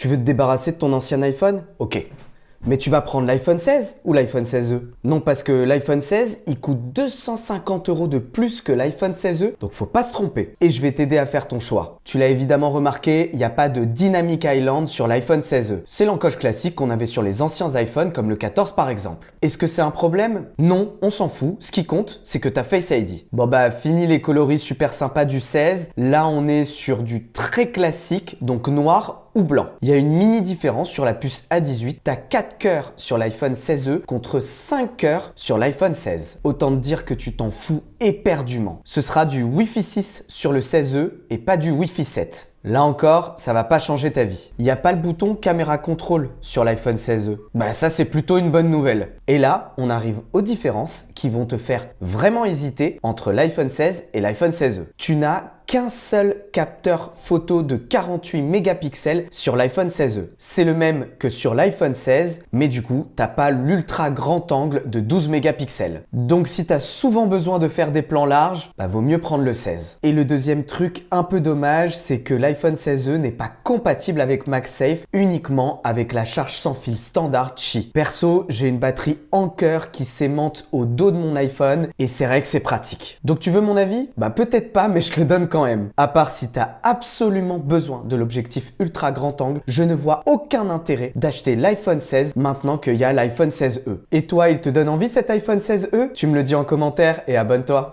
Tu veux te débarrasser de ton ancien iPhone? Ok. Mais tu vas prendre l'iPhone 16 ou l'iPhone 16e? Non, parce que l'iPhone 16, il coûte 250 € de plus que l'iPhone 16e, donc faut pas se tromper. Et je vais t'aider à faire ton choix. Tu l'as évidemment remarqué, il n'y a pas de Dynamic Island sur l'iPhone 16e. C'est l'encoche classique qu'on avait sur les anciens iPhones comme le 14 par exemple. Est-ce que c'est un problème? Non, on s'en fout. Ce qui compte, c'est que t'as Face ID. Bon bah, fini les coloris super sympas du 16. Là, on est sur du très classique, donc noir ou blanc. Il y a une mini différence sur la puce A18. T'as 4 cœurs sur l'iPhone 16e contre 5 cœurs sur l'iPhone 16. Autant te dire que tu t'en fous éperdument. Ce sera du Wi-Fi 6 sur le 16e et pas du Wi-Fi 7. Là encore, ça va pas changer ta vie. Il n'y a pas le bouton caméra contrôle sur l'iPhone 16e. Bah ça c'est plutôt une bonne nouvelle. Et là, on arrive aux différences qui vont te faire vraiment hésiter entre l'iPhone 16 et l'iPhone 16e. Tu n'as qu'un seul capteur photo de 48 mégapixels sur l'iPhone 16e. C'est le même que sur l'iPhone 16, mais du coup, t'as pas l'ultra grand angle de 12 mégapixels. Donc si t'as souvent besoin de faire des plans larges, bah vaut mieux prendre le 16. Et le deuxième truc un peu dommage, c'est que l'iPhone 16e n'est pas compatible avec MagSafe, uniquement avec la charge sans fil standard Qi. Perso, j'ai une batterie Anker qui s'aimante au dos de mon iPhone et c'est vrai que c'est pratique. Donc tu veux mon avis? Bah peut-être pas, mais je te le donne quand même. À part si tu as absolument besoin de l'objectif ultra grand angle, je ne vois aucun intérêt d'acheter l'iPhone 16 maintenant qu'il y a l'iPhone 16e. Et toi, il te donne envie cet iPhone 16e? Tu me le dis en commentaire et abonne-toi.